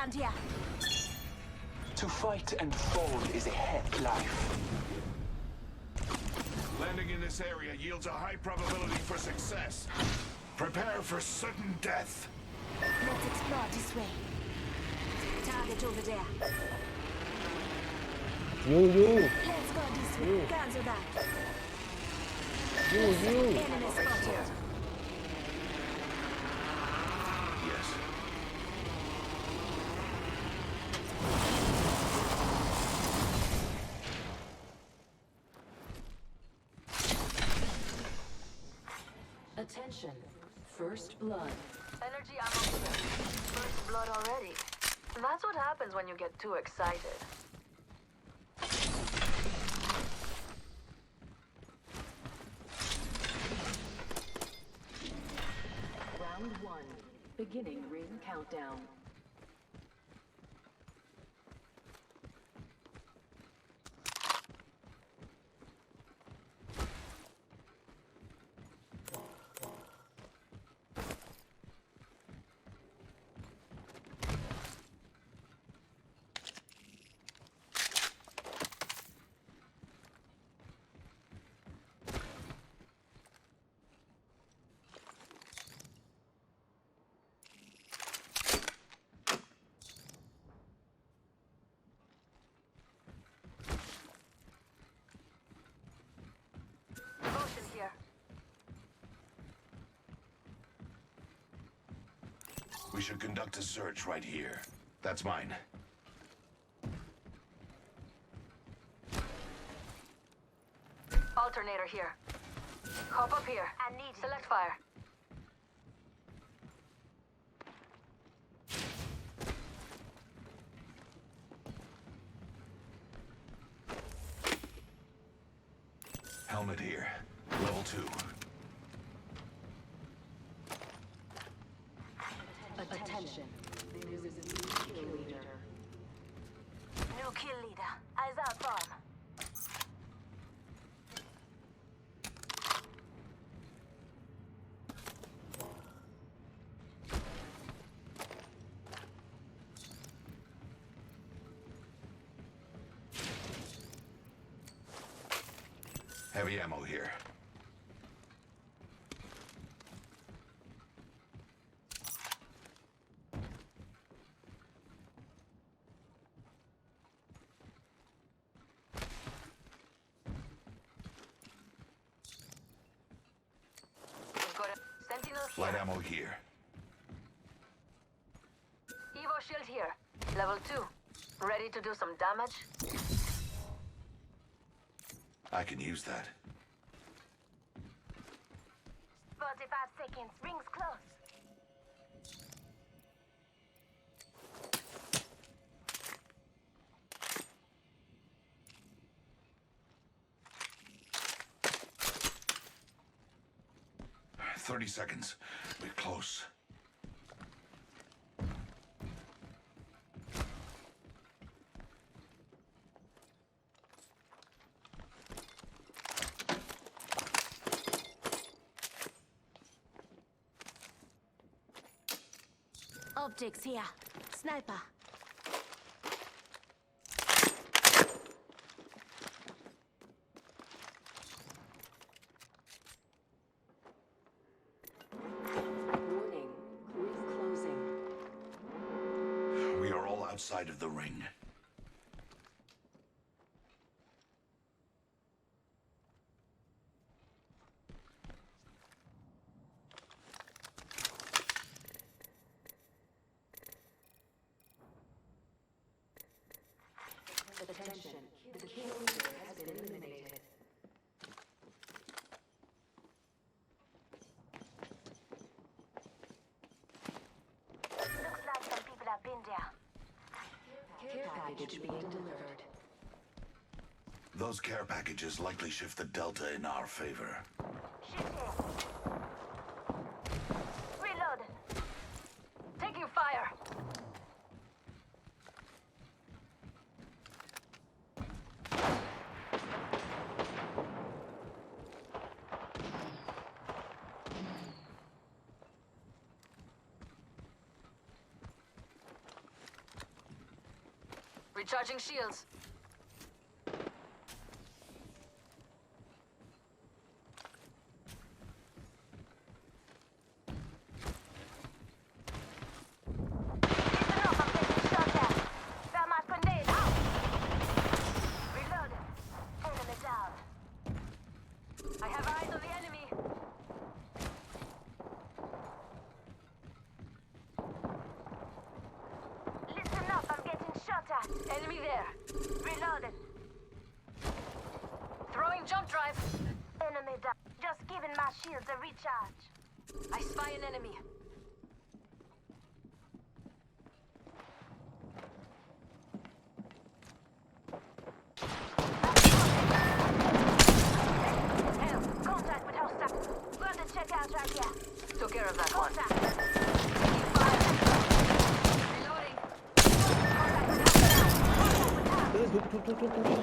around here. To fight and fall is a heck life. Landing in this area yields a high probability for success. Prepare for sudden death. Let's explore this way. Target over there. You. Let's go this way. Guns are down. You. Enemy spotted. Yes. Attention. First blood. Energy ammo here. First blood already. That's what happens when you get too excited. Round 1. Beginning ring countdown. Motion here. We should conduct a search right here. That's mine. Alternator here. Hop up here. I need select fire. Helmet here. Level 2. Attention. There is a new kill leader. New kill leader. Eyes out for him. Heavy ammo here. We've got a sentinel here. Light ammo here. Evo shield here. Level 2. Ready to do some damage? I can use that. 45 seconds. Rings close. — 30 seconds. We're close. Optics here. Sniper. Warning. Ring closing. We are all outside of the ring. Attention. The kill leader has been eliminated. Looks like some people have been there. Care package being delivered. Those care packages likely shift the delta in our favor. Shifting. Reload. Taking fire. Recharging shields. Listen up, I'm getting shot at. Thermite grenade out. Reloaded. Enemy down. I have eyes on the enemy. Listen up, I'm getting shot at. Enemy there. Reloaded. Throwing jump drive. Enemy down. Just giving my shields a recharge. I spy an enemy. Hell, contact with hostile. Run the checkout right here. Took care of that one. Reloading.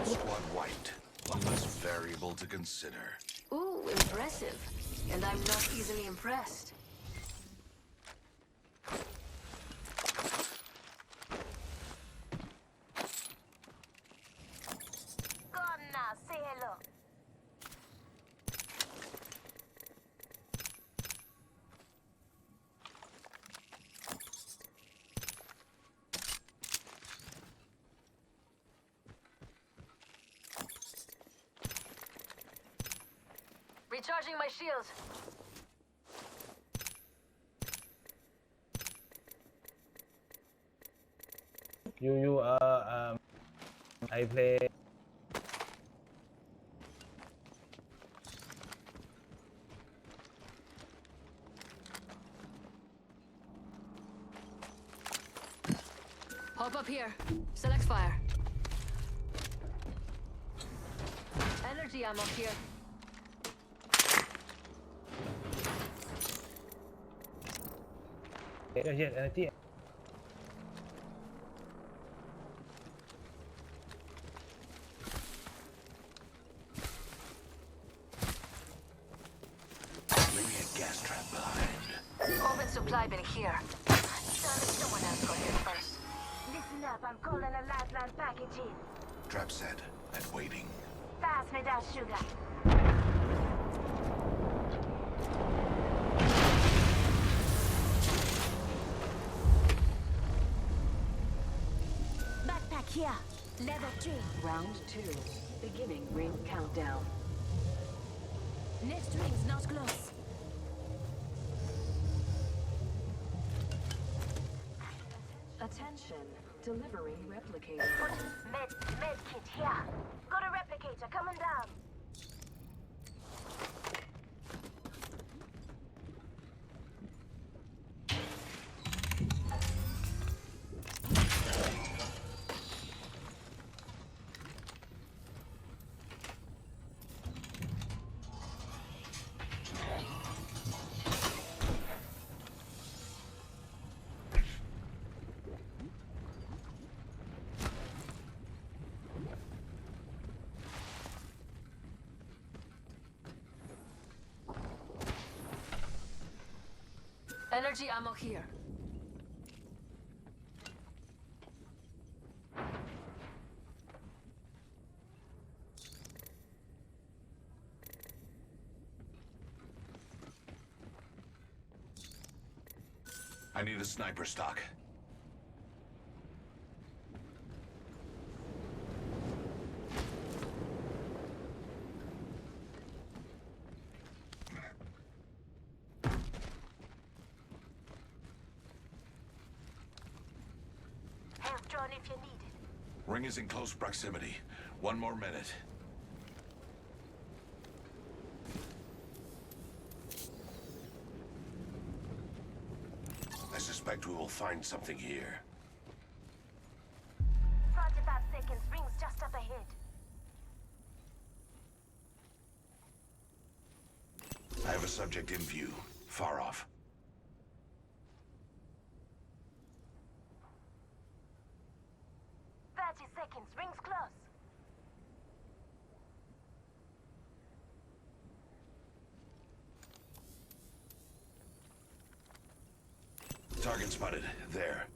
Squad wiped. One less variable to consider. Ooh, impressive. And I'm not easily impressed. Go on now, say hello. Recharging my shields. I play. Hop up here. Select fire. Energy ammo here. Energy. Leaving a gas trap behind. Open supply bin here. Damn it, someone else got here first. Listen up, I'm calling a lifeline package in. Trap set and waiting. Pass me that sugar. Backpack here. Level 3. Round 2. Beginning ring countdown. Next ring's not close. Attention. Delivering replicator. Med kit here. Got a replicator coming down. Energy ammo here. I need a sniper stock. Health drone if you need it. Ring is in close proximity. 1 more minute. I suspect we will find something here. 45 seconds. Rings just up ahead. I have a subject in view. Far off. Seconds. Rings close. Target spotted. There.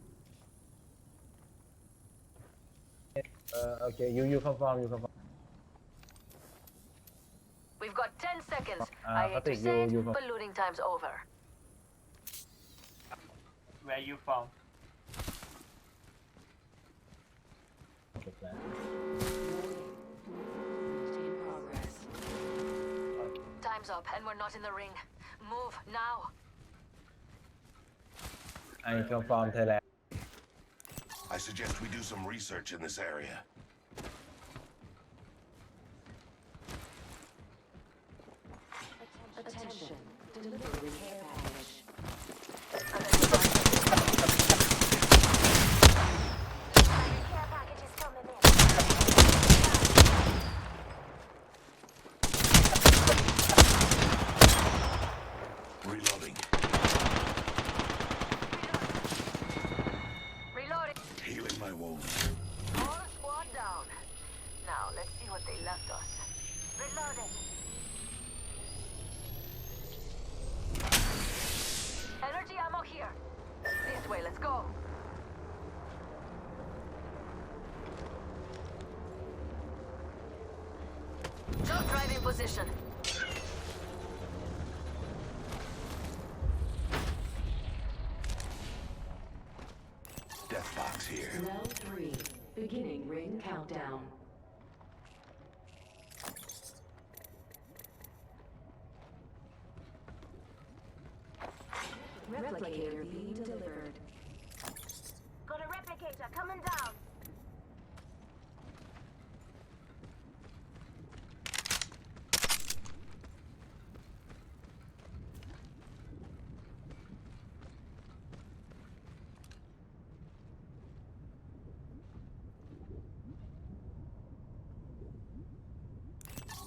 Okay, you confirm, you confirm. We've got 10 seconds. I I hate to think say you- it, but looting time's over. Where you from? Okay, plan. In progress. Time's up, and we're not in the ring. Move now. I confirm Thailand. I suggest we do some research in this area. Attention. Delivery care package. Care package is coming in. Reloading. Reloading. Healing my wounds. All squad down. Now, let's see what they left us. Reloading. Energy ammo here. This way, let's go. Jump drive in position. Death box here. Round 3. Beginning ring countdown. Replicator being delivered. Got a replicator coming down.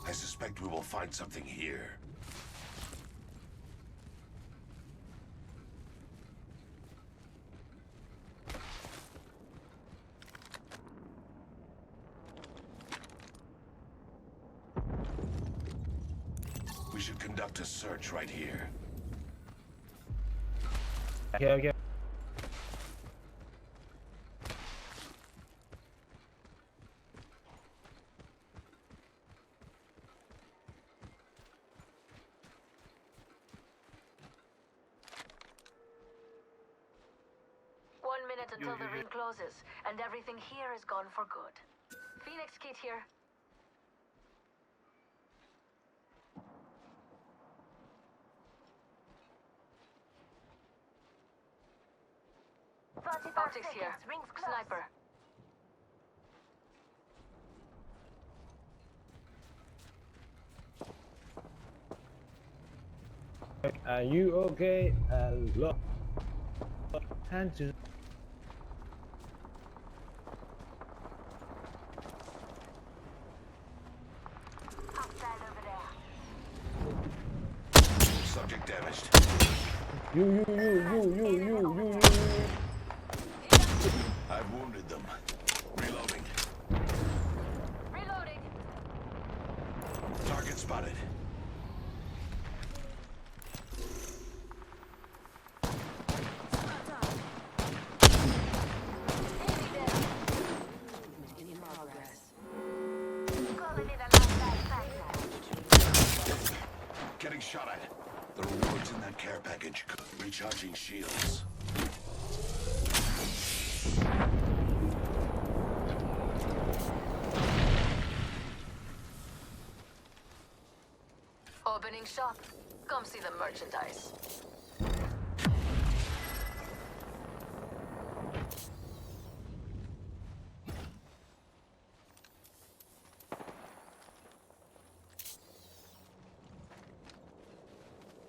I suspect we will find something here. We should conduct a search right here. Okay. 1 minute until the ring closes, and everything here is gone for good. Phoenix Kit here. Optics here. Sniper. Are you okay? Look. Hand to. Hostile over there. Subject damaged. You. I've wounded them. Reloading. Reloading. Target spotted. In progress. Calling it a last factor. Getting shot at. The rewards in that care package. Recharging shields. Opening shop. Come see the merchandise.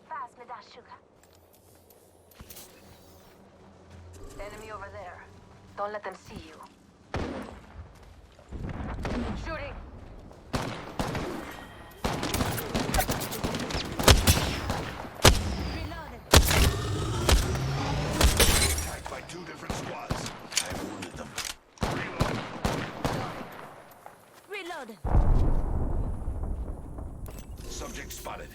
Pass me that sugar. Enemy over there. Don't let them see you. Shooting. Attacked by 2 different squads. I've wounded them. Reload. Reload. Subject spotted.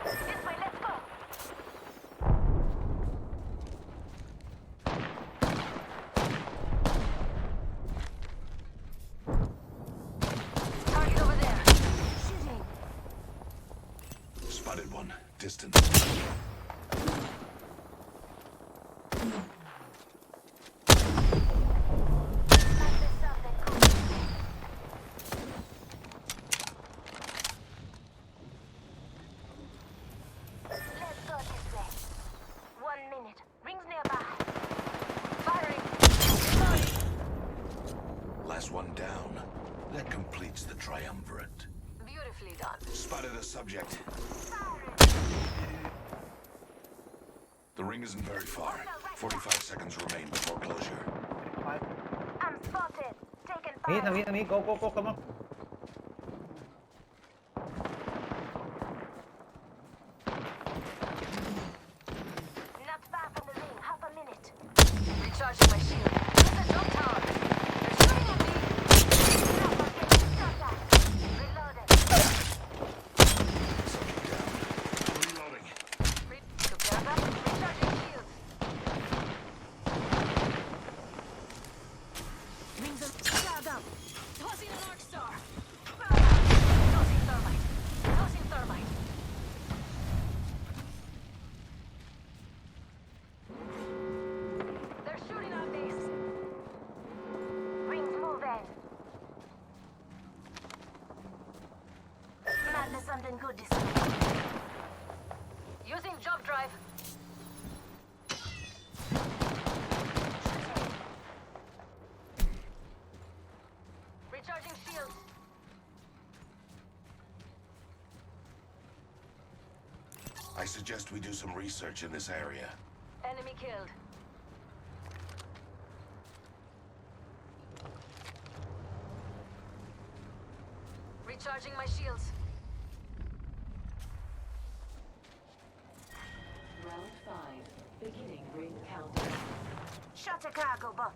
This way, let's go. Spotted one. Distance. Let's go this way. 1 minute. Rings nearby. Firing. Reloading. Last one down. That completes the triumvirate. Beautifully done. Spotted a subject. Firing. The ring isn't very far. 45 seconds remain before closure. I'm spotted. Taking นี่ fire. ทางนี้ go come on Not far from the ring. Half a minute. Recharging my shield. There's a jump tower. They're shooting at me. Stop, I'm getting shot at. Reloading. Subject down. Reloading. Took care of that. Recharging shields. Rings of charge up. Tossing an arc star. Tossing thermite. Tossing thermite. They're shooting our base. Rings moving. Might be something good this way. Using jump drive. Recharging shields. I suggest we do some research in this area. Enemy killed. Recharging my shields. Round 5. Beginning ring countdown. Shot a cargo bot.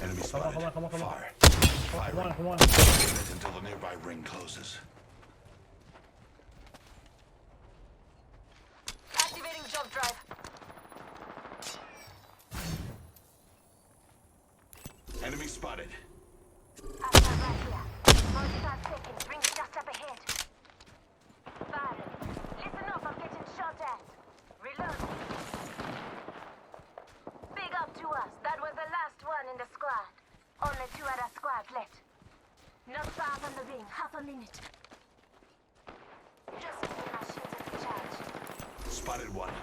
Enemy Come on, spotted. come on. Fire. come on Wait until the nearby ring closes. Activating jump drive. Enemy spotted. After right here. 45 seconds. Rings just up ahead. Firing. Listen up, I'm getting shot at. Reload. Big up to us. That was the last one in the squad. Only 2 other squads left. Not far from the ring. Half a minute. Just getting my shields at recharge. Spotted one.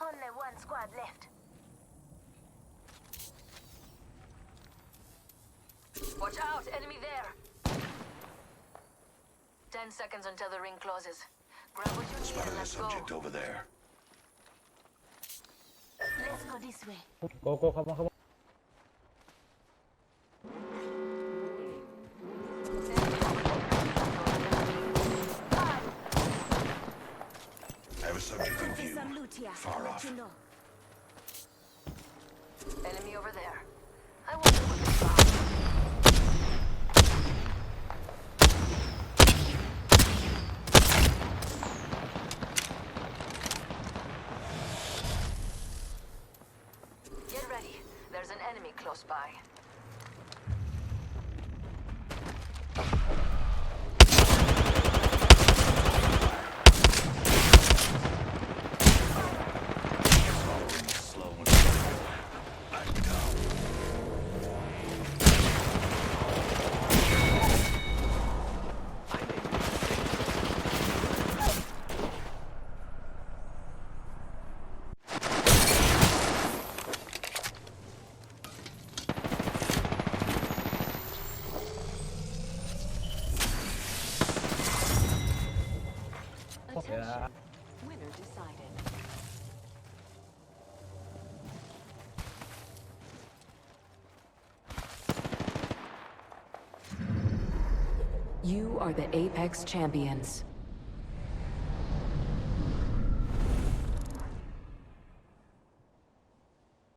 Only 1 squad left. Watch out, enemy there. 10 seconds until the ring closes. Grab what you need Spotted and a let's go. subject over there. Let's go this way. go come on I have a subject in There's view. some loot here. Far I'll let off. you know. Enemy over there. I wonder what they found. Get ready. There's an enemy close by. Slow and steady. I'm down. Attention. Winner decided. You are the Apex Champions.